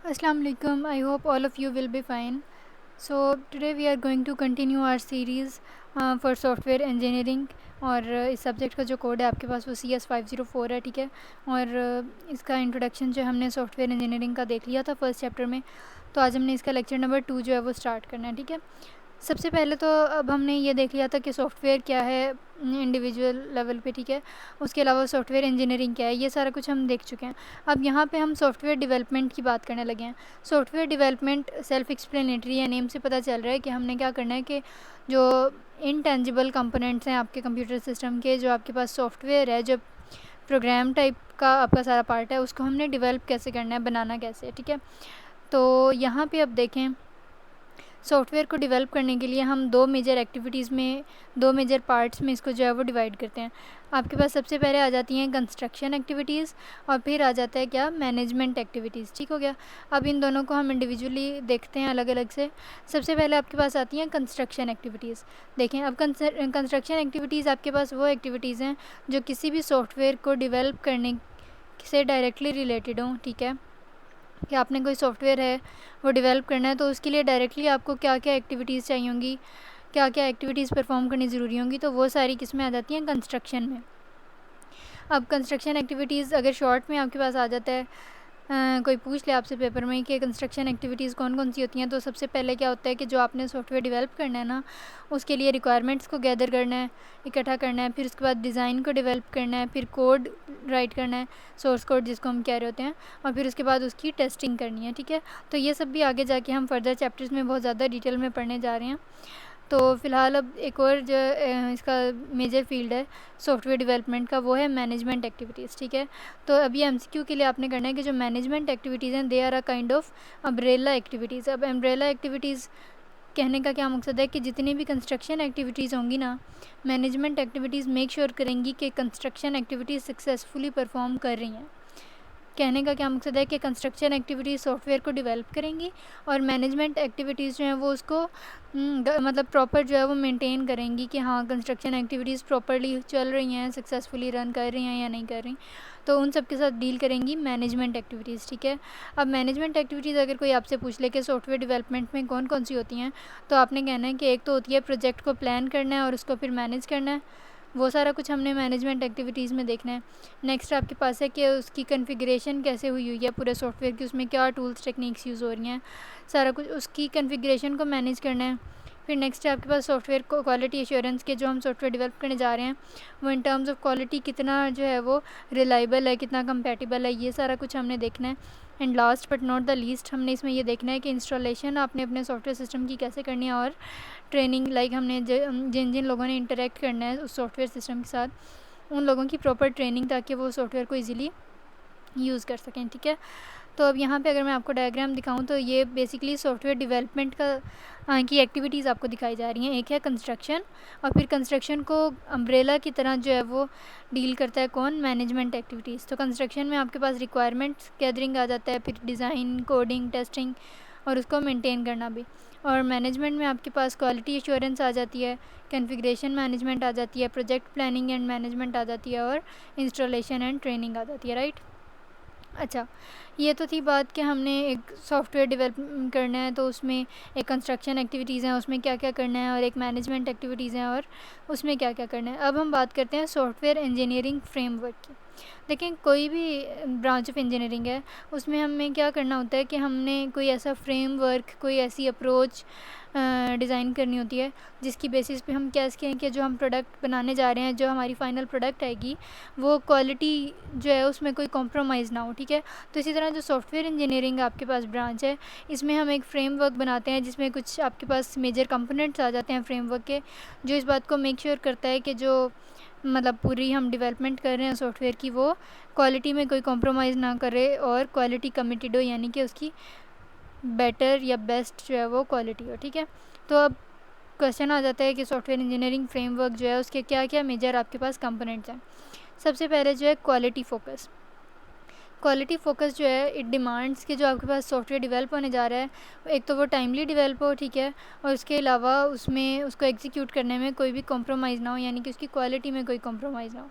Assalamu alaikum. I hope all of you will be fine. So today we are going to continue our series for software engineering और इस subject का जो code है आपके पास वो CS504 है, ठीक है। और इसका इंट्रोडक्शन जो हमने सॉफ्टवेयर इंजीनियरिंग का देख लिया था फर्स्ट चैप्टर में, तो आज हमने इसका लेक्चर नंबर 2 जो है वो स्टार्ट करना है, ठीक है। सबसे पहले तो अब हमने ये देख लिया था कि सॉफ्टवेयर क्या है इंडिविजुअल लेवल पे, ठीक है। उसके अलावा सॉफ्टवेयर इंजीनियरिंग क्या है, ये सारा कुछ हम देख चुके हैं। अब यहाँ पे हम सॉफ्टवेयर डेवलपमेंट की बात करने लगे हैं। सॉफ्टवेयर डेवलपमेंट सेल्फ एक्सप्लेनेटरी है, नेम से पता चल रहा है कि हमने क्या करना है कि जो इनटेंजिबल कंपोनेंट्स हैं आपके कंप्यूटर सिस्टम के, जो आपके पास सॉफ्टवेयर है, जो प्रोग्राम टाइप का आपका सारा पार्ट है, उसको हमने डेवलप कैसे करना है, बनाना कैसे है, ठीक है। तो यहाँ पे अब देखें, सॉफ्टवेयर को डेवलप करने के लिए हम दो मेजर पार्ट्स में इसको जो है वो डिवाइड करते हैं। आपके पास सबसे पहले आ जाती हैं कंस्ट्रक्शन एक्टिविटीज़ और फिर आ जाता है क्या, मैनेजमेंट एक्टिविटीज़, ठीक हो गया। अब इन दोनों को हम इंडिविजुअली देखते हैं अलग अलग से। सबसे पहले आपके पास आती हैं कंस्ट्रक्शन एक्टिविटीज़। देखें, अब कंस्ट्रक्शन एक्टिविटीज़ आपके पास वो एक्टिविटीज़ हैं जो किसी भी सॉफ्टवेयर को डेवलप करने से डायरेक्टली रिलेटेड हों, ठीक है। कि आपने कोई सॉफ्टवेयर है वो डेवलप करना है, तो उसके लिए डायरेक्टली आपको क्या क्या एक्टिविटीज़ चाहिए होंगी, क्या क्या एक्टिविटीज़ परफॉर्म करनी ज़रूरी होंगी, तो वो सारी किस्में आ जाती हैं कंस्ट्रक्शन में। अब कंस्ट्रक्शन एक्टिविटीज़ अगर शॉर्ट में आपके पास आ जाता है, कोई पूछ ले आपसे पेपर में कि कंस्ट्रक्शन एक्टिविटीज़ कौन कौन सी होती हैं, तो सबसे पहले क्या होता है कि जो आपने सॉफ्टवेयर डेवलप करना है ना, उसके लिए रिक्वायरमेंट्स को गैदर करना है, इकट्ठा करना है, फिर उसके बाद डिज़ाइन को डेवलप करना है, फिर कोड राइट करना है, सोर्स कोड जिसको हम कह रहे होते हैं, और फिर उसके बाद उसकी टेस्टिंग करनी है, ठीक है। तो ये सब भी आगे जाके हम फर्दर चैप्टर्स में बहुत ज़्यादा डिटेल में पढ़ने जा रहे हैं। तो फ़िलहाल अब एक और जो इसका मेजर फील्ड है सॉफ्टवेयर डेवलपमेंट का, वो है मैनेजमेंट एक्टिविटीज़, ठीक है। तो अभी एमसीक्यू के लिए आपने करना है कि जो मैनेजमेंट एक्टिविटीज़ हैं they are a kind of umbrella activities. अब अम्ब्रेला एक्टिविटीज़ कहने का क्या मकसद है कि जितनी भी कंस्ट्रक्शन एक्टिविटीज़ होंगी ना, मैनेजमेंट एक्टिविटीज़ मेक श्योर करेंगी कि कंस्ट्रक्शन एक्टिविटीज़ सक्सेसफुली परफॉर्म कर रही हैं। कहने का क्या मकसद है कि कंस्ट्रक्शन एक्टिविटीज़ सॉफ्टवेयर को डेवलप करेंगी और मैनेजमेंट एक्टिविटीज़ जो हैं वो उसको मतलब प्रॉपर जो है वो मेंटेन करेंगी कि हाँ कंस्ट्रक्शन एक्टिविटीज़ प्रॉपरली चल रही हैं, सक्सेसफुली रन कर रही हैं या नहीं कर रही, तो उन सब के साथ डील करेंगी मैनेजमेंट एक्टिविटीज़, ठीक है। अब मैनेजमेंट एक्टिविटीज़ अगर कोई आपसे पूछ ले कि सॉफ्टवेयर डेवलपमेंट में कौन कौन सी होती हैं, तो आपने कहना है कि एक तो होती है प्रोजेक्ट को प्लान करना है और उसको फिर मैनेज करना है, वो सारा कुछ हमने मैनेजमेंट एक्टिविटीज़ में देखना है। नेक्स्ट आपके पास है कि उसकी कॉन्फ़िगरेशन कैसे हुई है पूरे सॉफ्टवेयर की, उसमें क्या टूल्स टेक्निक्स यूज़ हो रही हैं, सारा कुछ उसकी कॉन्फ़िगरेशन को मैनेज करना है। फिर नेक्स्ट है आपके पास सॉफ्टवेयर को क्वालिटी एश्योरेंस के, जो हम सॉफ्टवेयर डेवलप करने जा रहे हैं वो इन टर्म्स ऑफ क्वालिटी कितना जो है वो रिलायबल है, कितना कंपैटिबल है, ये सारा कुछ हमने देखना है। And last but not the least हमने इसमें ये देखना है कि इंस्टॉलेशन आपने अपने सॉफ्टवेयर सिस्टम की कैसे करनी है, और ट्रेनिंग लाइक हमने जिन जिन लोगों ने इंटरेक्ट करना है उस सॉफ्टवेयर सिस्टम के साथ, उन लोगों की प्रॉपर ट्रेनिंग ताकि वो सॉफ्टवेयर को ईज़िली यूज़ कर सकें, ठीक है। तो अब यहाँ पे अगर मैं आपको डायग्राम दिखाऊँ तो ये बेसिकली सॉफ्टवेयर डेवलपमेंट का की एक्टिविटीज़ आपको दिखाई जा रही हैं। एक है कंस्ट्रक्शन, और फिर कंस्ट्रक्शन को अम्ब्रेला की तरह जो है वो डील करता है कौन, मैनेजमेंट एक्टिविटीज़। तो कंस्ट्रक्शन में आपके पास रिक्वायरमेंट्स गैदरिंग आ जाता है, फिर डिज़ाइन, कोडिंग, टेस्टिंग और उसको मेंटेन करना भी। और मैनेजमेंट में आपके पास क्वालिटी एश्योरेंस आ जाती है, कॉन्फ़िगरेशन मैनेजमेंट आ जाती है, प्रोजेक्ट प्लानिंग एंड मैनेजमेंट आ जाती है, और इंस्टॉलेशन एंड ट्रेनिंग आ जाती है, राइट। अच्छा, ये तो थी बात कि हमने एक सॉफ्टवेयर डेवलप करना है तो उसमें एक कंस्ट्रक्शन एक्टिविटीज़ हैं उसमें क्या क्या करना है, और एक मैनेजमेंट एक्टिविटीज़ हैं और उसमें क्या क्या करना है। अब हम बात करते हैं सॉफ्टवेयर इंजीनियरिंग फ्रेमवर्क की। देखें, कोई भी ब्रांच ऑफ इंजीनियरिंग है उसमें हमें क्या करना होता है कि हमने कोई ऐसा फ्रेमवर्क, कोई ऐसी अप्रोच डिज़ाइन करनी होती है जिसकी बेसिस पे हम क्या कहें कि जो हम प्रोडक्ट बनाने जा रहे हैं, जो हमारी फ़ाइनल प्रोडक्ट आएगी, वो क्वालिटी जो है उसमें कोई कॉम्प्रोमाइज़ ना हो, ठीक है। तो इसी तरह जो सॉफ्टवेयर इंजीनियरिंग आपके पास ब्रांच है, इसमें हम एक फ्रेमवर्क बनाते हैं जिसमें कुछ आपके पास मेजर कंपोनेंट्स आ जाते हैं फ्रेमवर्क के, जो इस बात को मेक श्योर करता है कि जो मतलब पूरी हम डेवलपमेंट कर रहे हैं सॉफ्टवेयर की, वो क्वालिटी में कोई कॉम्प्रोमाइज़ ना करे और क्वालिटी कमिटेड हो, यानी कि उसकी बेटर या बेस्ट जो है वो क्वालिटी हो, ठीक है। तो अब क्वेश्चन आ जाता है कि सॉफ्टवेयर इंजीनियरिंग फ्रेमवर्क जो है उसके क्या क्या मेजर आपके पास कंपोनेंट्स हैं। सबसे पहले जो है क्वालिटी फोकस। क्वालिटी फोकस जो है इट डिमांड्स कि जो आपके पास सॉफ्टवेयर डेवलप होने जा रहा है एक तो वो टाइमली डेवलप हो, ठीक है, और उसके अलावा उसमें उसको एग्जीक्यूट करने में कोई भी कॉम्प्रोमाइज़ ना हो, यानी कि उसकी क्वालिटी में कोई कॉम्प्रोमाइज़ ना हो।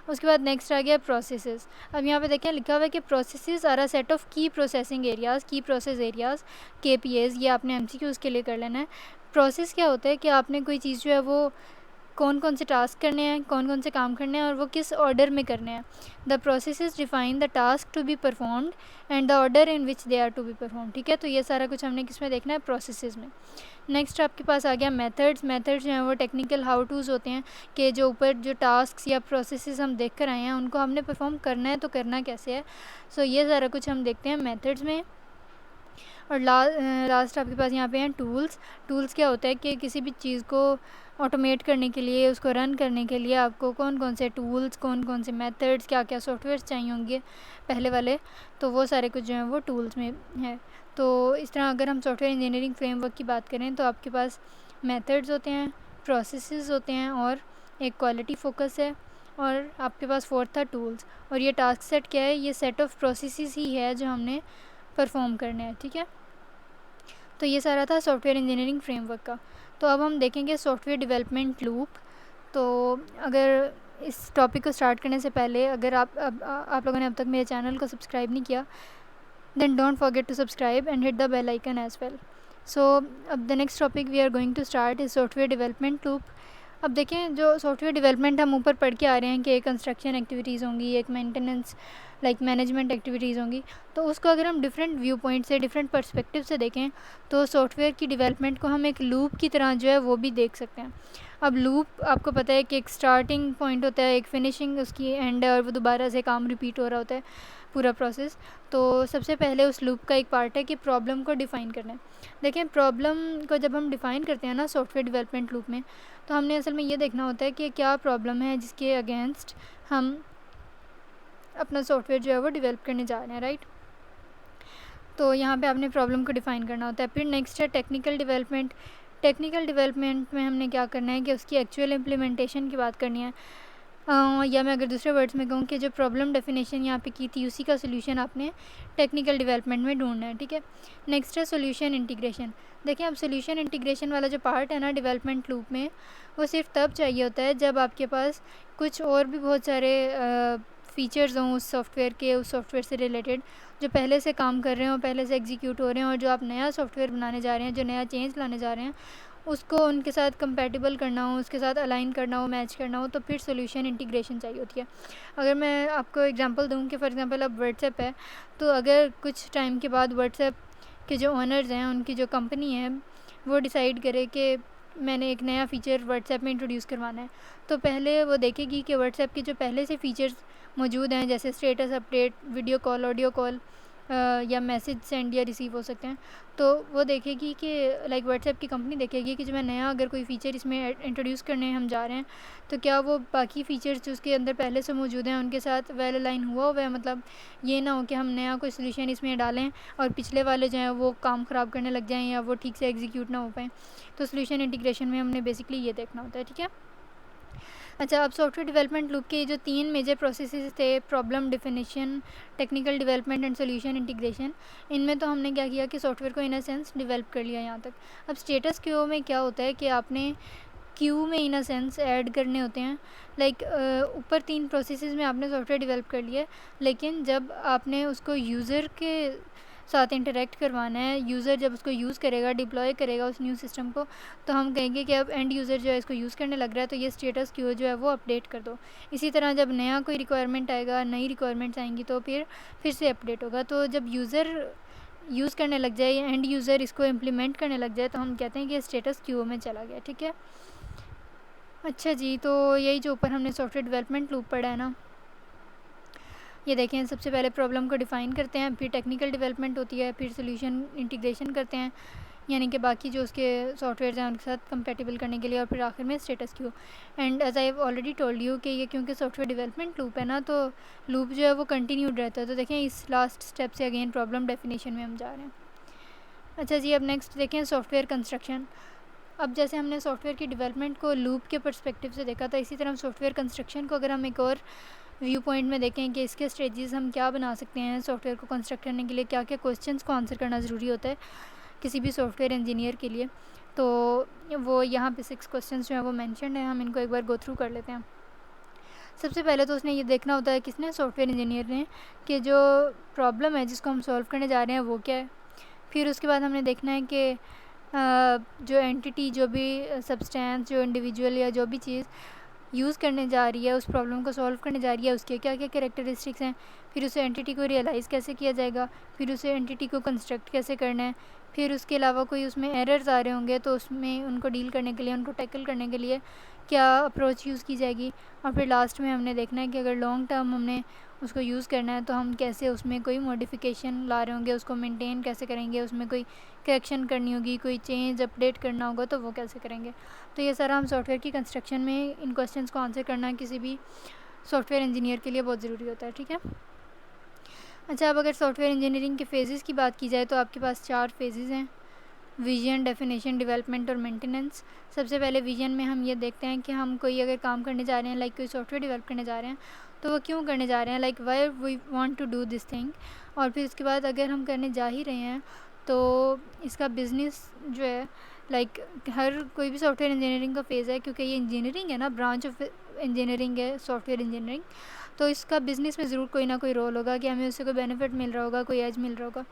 उसके बाद नेक्स्ट आ गया प्रोसेसेस। अब यहाँ पे देखें लिखा हुआ है कि processes are a set of key processing areas, key process areas, KPAs। ये आपने MCQs के लिए कर लेना है। प्रोसेस क्या होता है कि आपने कोई चीज़ जो है वो कौन कौन से टास्क करने हैं, कौन कौन से काम करने हैं और वो किस ऑर्डर में करने हैं। The processes define the task to be performed and the order in which they are to be perform, ठीक है। तो ये सारा कुछ हमने किस में देखना है, प्रोसेसेस में। नेक्स्ट आपके पास आ गया मेथड्स। मेथड्स जो हैं वो टेक्निकल हाउ टूज़ होते हैं कि जो ऊपर जो टास्क या प्रोसेसेस हम देख कर आए हैं उनको हमने परफॉर्म करना है तो करना कैसे है। सो ये सारा कुछ हम देखते हैं मेथड्स में। और लास्ट आपके पास यहाँ पे हैं टूल्स। टूल्स क्या होता है कि किसी भी चीज़ को ऑटोमेट करने के लिए, उसको रन करने के लिए आपको कौन कौन से टूल्स, कौन कौन से मेथड्स, क्या क्या सॉफ्टवेयर चाहिए होंगे पहले वाले, तो वो सारे कुछ जो हैं वो टूल्स में है। तो इस तरह अगर हम सॉफ्टवेयर इंजीनियरिंग फ्रेमवर्क की बात करें तो आपके पास मेथड्स होते हैं, प्रोसेसेस होते हैं और एक क्वालिटी फोकस है, और आपके पास फोर्थ था टूल्स। और ये टास्क सेट क्या है, ये सेट ऑफ प्रोसेसेस ही है जो हमने परफॉर्म करने हैं, ठीक है। तो ये सारा था सॉफ्टवेयर इंजीनियरिंग फ्रेमवर्क का। तो अब हम देखेंगे सॉफ्टवेयर डेवलपमेंट लूप। तो अगर इस टॉपिक को स्टार्ट करने से पहले अगर आप लोगों ने अब तक मेरे चैनल को सब्सक्राइब नहीं किया, then don't forget to subscribe and hit the bell icon as well. So अब the next topic we are going to start is software development loop. अब देखें जो सॉफ्टवेयर डेवलपमेंट हम ऊपर पढ़ के आ रहे हैं कि एक कंस्ट्रक्शन एक्टिविटीज़ होंगी, एक मेंटेनेंस लाइक मैनेजमेंट एक्टिविटीज़ होंगी, तो उसको अगर हम डिफरेंट व्यू पॉइंट से, डिफरेंट पर्सपेक्टिव से देखें तो सॉफ्टवेयर की डेवलपमेंट को हम एक लूप की तरह जो है वो भी देख सकते हैं। अब लूप आपको पता है कि एक स्टार्टिंग पॉइंट होता है, एक फिनिशिंग उसकी एंड है, और वो दोबारा से काम रिपीट हो रहा होता है पूरा प्रोसेस। तो सबसे पहले उस लूप का एक पार्ट है कि प्रॉब्लम को डिफ़ाइन करना है। देखें प्रॉब्लम को जब हम डिफ़ाइन करते हैं ना सॉफ्टवेयर डेवलपमेंट लूप में, तो हमने असल में ये देखना होता है कि क्या प्रॉब्लम है जिसके अगेंस्ट हम अपना सॉफ्टवेयर जो है वो डेवलप करने जा रहे हैं, राइट। तो यहाँ पे आपने प्रॉब्लम को डिफ़ाइन करना होता है। फिर नेक्स्ट है टेक्निकल डेवलपमेंट। टेक्निकल डेवलपमेंट में हमने क्या करना है कि उसकी एक्चुअल इम्प्लीमेंटेशन की बात करनी है, या मैं अगर दूसरे वर्ड्स में कहूँ कि जो प्रॉब्लम डेफिनेशन यहाँ पे की थी उसी का सोल्यूशन आपने टेक्निकल डेवलपमेंट में ढूंढना है, ठीक है। नेक्स्ट है सोल्यूशन इंटीग्रेशन। देखिए अब सोल्यूशन इंटीग्रेशन वाला जो पार्ट है ना डेवलपमेंट लूप में, वो सिर्फ तब चाहिए होता है जब आपके पास कुछ और भी बहुत सारे फीचर्स हों उस सॉफ्टवेयर के, उस सॉफ्टवेयर से रिलेटेड जो पहले से काम कर रहे हों, पहले से एग्जीक्यूट हो रहे हैं, और जो आप नया सॉफ्टवेयर बनाने जा रहे हैं, जो नया चेंज लाने जा रहे हैं, उसको उनके साथ कंपैटिबल करना हो, उसके साथ अलाइन करना हो, मैच करना हो, तो फिर सोल्यूशन इंटीग्रेशन चाहिए होती है। अगर मैं आपको एग्जांपल दूं कि फॉर एग्जांपल अब व्हाट्सएप है, तो अगर कुछ टाइम के बाद व्हाट्सएप के जो ओनर्स हैं, उनकी जो कंपनी है, वो डिसाइड करे कि मैंने एक नया फ़ीचर व्हाट्सएप में इंट्रोड्यूस करवाना है, तो पहले वो देखेगी कि व्हाट्सएप के जो पहले से फ़ीचर्स मौजूद हैं जैसे status update, video call, audio call, या मैसेज सेंड या रिसीव हो सकते हैं, तो वो देखेगी कि लाइक व्हाट्सएप की कंपनी देखेगी कि जो मैं नया अगर कोई फ़ीचर इसमें इंट्रोड्यूस करने हम जा रहे हैं, तो क्या वो बाकी फ़ीचर्स जो उसके अंदर पहले से मौजूद हैं उनके साथ वेल अलाइन हुआ है। मतलब ये ना हो कि हम नया कोई सोल्यूशन इसमें डालें और पिछले वाले जो हैं वो काम ख़राब करने लग जाएँ या वो ठीक से एग्जीक्यूट ना हो पाएँ। तो सोल्यूशन इंटीग्रेशन में हमने बेसिकली ये देखना होता है, ठीक है। अच्छा, अब सॉफ्टवेयर डेवलपमेंट लूप के जो 3 मेजर प्रोसेसेस थे, problem definition, technical development and solution integration, इनमें तो हमने क्या किया कि सॉफ्टवेयर को इन अ सेंस डेवलप कर लिया यहाँ तक। अब स्टेटस क्यू में क्या होता है कि आपने क्यू में इन अ सेंस ऐड करने होते हैं, लाइक ऊपर 3 प्रोसेसेस में आपने सॉफ्टवेयर डेवलप कर लिया है, लेकिन जब आपने उसको यूज़र के साथ इंटरेक्ट करवाना है, यूज़र जब उसको यूज़ करेगा, डिप्लॉय करेगा उस न्यू सिस्टम को, तो हम कहेंगे कि अब एंड यूज़र जो है इसको यूज़ करने लग रहा है, तो ये स्टेटस क्यू जो है वो अपडेट कर दो। इसी तरह जब नया कोई रिक्वायरमेंट आएगा, नई रिक्वायरमेंट्स आएंगी, तो फिर से अपडेट होगा। तो जब यूज़र यूज़ करने लग जाए, एंड यूज़र इसको इम्प्लीमेंट करने लग जाए, तो हम कहते हैं कि स्टेटस क्यू में चला गया, ठीक है। अच्छा जी, तो यही जो ऊपर हमने सॉफ्टवेयर डेवलपमेंट लूप पढ़ा है ना, ये देखें सबसे पहले प्रॉब्लम को डिफ़ाइन करते हैं, फिर टेक्निकल डेवलपमेंट होती है, फिर सोल्यूशन इंटीग्रेशन करते हैं, यानी कि बाकी जो उसके सॉफ्टवेयर हैं उनके साथ कंपैटिबल करने के लिए, और फिर आखिर में status quo. And as I already told you कि ये क्योंकि सॉफ्टवेयर डेवलपमेंट लूप है ना, तो लूप जो है वो कंटिन्यूड रहता है। तो देखें इस लास्ट स्टेप से अगेन प्रॉब्लम डेफिनेशन में हम जा रहे हैं। अच्छा जी, अब नेक्स्ट देखें सॉफ्टवेयर कंस्ट्रक्शन। अब जैसे हमने सॉफ्टवेयर की डेवलपमेंट को लूप के पर्सपेक्टिव से देखा था, इसी तरह हम सॉफ्टवेयर कंस्ट्रक्शन को अगर हम एक और व्यू पॉइंट में देखें कि इसके स्टेजेस हम क्या बना सकते हैं सॉफ्टवेयर को कंस्ट्रक्ट करने के लिए, क्या क्या क्वेश्चंस को आंसर करना ज़रूरी होता है किसी भी सॉफ्टवेयर इंजीनियर के लिए। तो वो यहाँ पे 6 क्वेश्चंस जो हैं वो मेंशन है, हम इनको एक बार गो थ्रू कर लेते हैं। सबसे पहले तो उसने ये देखना होता है, किसने, सॉफ्टवेयर इंजीनियर ने, कि जो प्रॉब्लम है जिसको हम सॉल्व करने जा रहे हैं वो क्या है। फिर उसके बाद हमने देखना है कि जो एंटिटी, जो भी सब्सटेंस, जो इंडिविजुअल या जो भी चीज़ यूज़ करने जा रही है, उस प्रॉब्लम को सॉल्व करने जा रही है, उसके क्या क्या कैरेक्टरिस्टिक्स हैं। फिर उस एंटिटी को रियलाइज़ कैसे किया जाएगा, फिर उस एंटिटी को कंस्ट्रक्ट कैसे करना है। फिर उसके अलावा कोई उसमें एरर्स आ रहे होंगे तो उसमें उनको डील करने के लिए, उनको टैकल करने के लिए क्या अप्रोच यूज़ की जाएगी। और फिर लास्ट में हमने देखना है कि अगर लॉन्ग टर्म हमने उसको यूज़ करना है तो हम कैसे उसमें कोई मॉडिफिकेशन ला रहे होंगे, उसको मेंटेन कैसे करेंगे, उसमें कोई करेक्शन करनी होगी, कोई चेंज अपडेट करना होगा तो वो कैसे करेंगे। तो ये सारा हम सॉफ्टवेयर की कंस्ट्रक्शन में इन क्वेश्चंस को आंसर करना किसी भी सॉफ्टवेयर इंजीनियर के लिए बहुत ज़रूरी होता है, ठीक है। अच्छा, अब अगर सॉफ्टवेयर इंजीनियरिंग के फेजेस की बात की जाए तो आपके पास 4 फेजेस हैं: विजन, डेफिनेशन, डेवलपमेंट और मेंटेनेंस। सबसे पहले विजन में हम ये देखते हैं कि हम कोई अगर काम करने जा रहे हैं, लाइक कोई सॉफ्टवेयर डेवलप करने जा रहे हैं, तो वो क्यों करने जा रहे हैं, like why we want to do this thing. और फिर उसके बाद अगर हम करने जा ही रहे हैं तो इसका बिज़नेस जो है, लाइक हर कोई भी सॉफ्टवेयर इंजीनियरिंग का फेज़ है, क्योंकि ये इंजीनियरिंग है ना, ब्रांच ऑफ इंजीनियरिंग है सॉफ्टवेयर इंजीनियरिंग, तो इसका बिज़नेस में ज़रूर कोई ना कोई रोल होगा कि हमें उससे कोई बेनिफिट मिल रहा होगा, कोई एज मिल रहा होगा।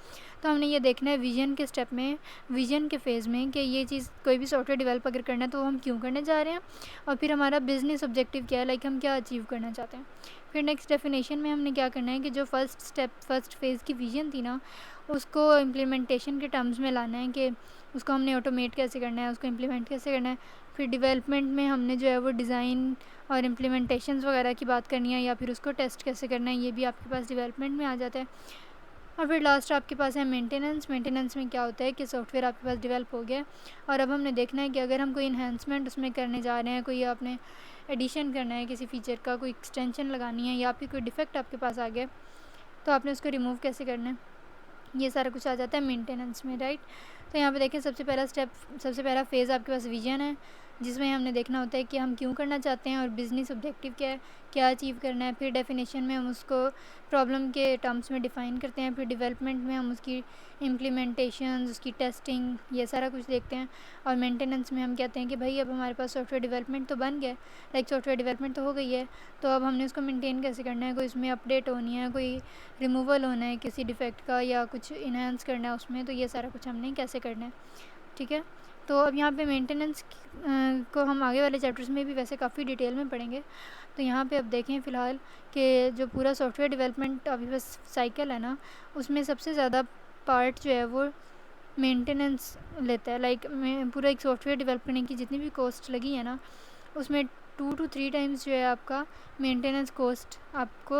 तो हमने ये देखना है विजन के स्टेप में, विजन के फेज़ में, कि ये चीज़ कोई भी सॉफ्टवेयर डेवलप अगर करना है तो हम क्यों करने जा रहे हैं, और फिर हमारा बिज़नेस ऑब्जेक्टिव क्या है, लाइक हम क्या अचीव करना चाहते हैं। फिर नेक्स्ट डेफिनेशन में हमने क्या करना है कि जो फर्स्ट फेज़ की विजन थी ना, उसको इम्प्लीमेंटेशन के टर्म्स में लाना है कि उसको हमने ऑटोमेट कैसे करना है, उसको इम्प्लीमेंट कैसे करना है। फिर डेवलपमेंट में हमने जो है वो डिज़ाइन और इम्प्लीमेंटेशंस वगैरह की बात करनी है, या फिर उसको टेस्ट कैसे करना है, ये भी आपके पास डेवलपमेंट में आ जाता है। और फिर लास्ट आपके पास है मेंटेनेंस। मेंटेनेंस में क्या होता है कि सॉफ्टवेयर आपके पास डेवलप हो गया और अब हमने देखना है कि अगर हम कोई इन्हेंसमेंट उसमें करने जा रहे हैं, कोई आपने एडिशन करना है किसी फ़ीचर का, कोई एक्सटेंशन लगानी है, या फिर कोई डिफेक्ट आपके पास आ गया तो आपने उसको रिमूव कैसे करना है, ये सारा कुछ आ जाता है मेंटेनेंस में, राइट। तो यहाँ पे देखें, सबसे पहला फेज़ आपके पास विजन है, जिसमें हमने देखना होता है कि हम क्यों करना चाहते हैं और बिज़नेस ऑब्जेक्टिव क्या है, क्या अचीव करना है। फिर डेफिनेशन में हम उसको प्रॉब्लम के टर्म्स में डिफ़ाइन करते हैं। फिर डेवलपमेंट में हम उसकी इम्प्लीमेंटेशन, उसकी टेस्टिंग, ये सारा कुछ देखते हैं। और मेंटेनेंस में हम कहते हैं कि भाई अब हमारे पास सॉफ्टवेयर डेवलपमेंट तो बन गया, लाइक सॉफ्टवेयर डेवलपमेंट तो हो गई है, तो अब हमने उसको मेंटेन कैसे करना है, कोई इसमें अपडेट होनी है, कोई रिमूवल होना है किसी डिफेक्ट का, या कुछ इन्हांस करना है उसमें, तो ये सारा कुछ हमने कैसे करना है, ठीक है। तो अब यहाँ पे मेंटेनेंस को हम आगे वाले चैप्टर्स में भी वैसे काफ़ी डिटेल में पढ़ेंगे। तो यहाँ पे अब देखें फ़िलहाल कि जो पूरा सॉफ्टवेयर डेवलपमेंट अभी बस साइकिल है ना, उसमें सबसे ज़्यादा पार्ट जो है वो मेंटेनेंस लेता है। लाइक पूरा एक सॉफ्टवेयर डेवलप करने की जितनी भी कॉस्ट लगी है ना, उसमें 2 to 3 टाइम्स जो है आपका मेंटेनेंस कॉस्ट आपको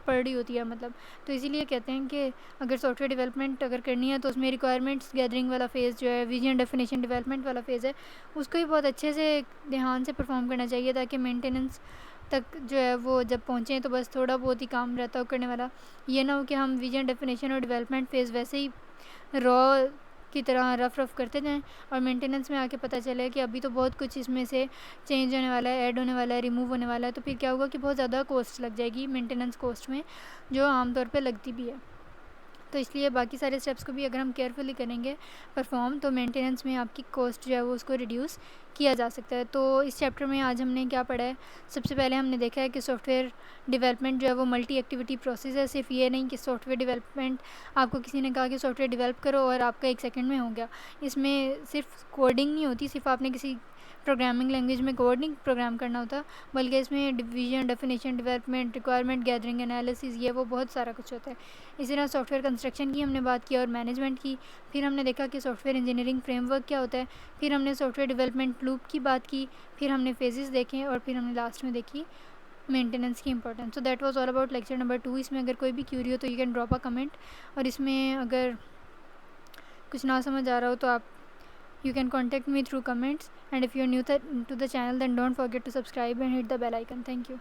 पड़ रही होती है, मतलब। तो इसीलिए कहते हैं कि अगर सॉफ्टवेयर डेवलपमेंट अगर करनी है तो उसमें रिक्वायरमेंट्स गैदरिंग वाला फेज़ जो है, विजन डेफिनेशन डेवलपमेंट वाला फेज़ है, उसको भी बहुत अच्छे से ध्यान से परफॉर्म करना चाहिए, ताकि मेंटेनेंस तक जो है वो जब पहुँचें तो बस थोड़ा बहुत ही काम रहता हो करने वाला। ये ना हो कि हम विजन डेफिनेशन और डेवलपमेंट फेज़ वैसे ही रॉ की तरह रफ़ करते जाएं और मेंटेनेंस में आके पता चले कि अभी तो बहुत कुछ इसमें से चेंज होने वाला है, ऐड होने वाला है, रिमूव होने वाला है, तो फिर क्या होगा कि बहुत ज़्यादा कॉस्ट लग जाएगी मेंटेनेंस कॉस्ट में, जो आमतौर पे लगती भी है। तो इसलिए बाकी सारे स्टेप्स को भी अगर हम केयरफुली करेंगे परफॉर्म, तो मेंटेनेंस में आपकी कॉस्ट जो है वो उसको रिड्यूस किया जा सकता है। तो इस चैप्टर में आज हमने क्या पढ़ा है, सबसे पहले हमने देखा है कि सॉफ्टवेयर डेवलपमेंट जो है वो मल्टी एक्टिविटी प्रोसेस है। सिर्फ ये नहीं कि सॉफ्टवेयर डेवलपमेंट आपको किसी ने कहा कि सॉफ्टवेयर डेवलप करो और आपका 1 सेकंड में हो गया। इसमें सिर्फ कोडिंग नहीं होती, सिर्फ आपने किसी प्रोग्रामिंग लैंग्वेज में कोड नहीं प्रोग्राम करना होता, बल्कि इसमें division, definition, development, requirement gathering, analysis, ये वो बहुत सारा कुछ होता है। इसी तरह सॉफ्टवेयर कंस्ट्रक्शन की हमने बात की और मैनेजमेंट की। फिर हमने देखा कि सॉफ्टवेयर इंजीनियरिंग फ्रेमवर्क क्या होता है। फिर हमने सॉफ्टवेयर डेवलपमेंट लूप की बात की। फिर हमने फेजेस देखे और फिर हमने लास्ट में देखी मेंटेनेंस की importance. So that was all about lecture number 2। इसमें अगर कोई भी क्यूरी हो तो you can drop a comment, और इसमें अगर कुछ ना समझ आ रहा हो तो आप you can contact me through comments, and if you're new to the channel then don't forget to subscribe and hit the bell icon. Thank you.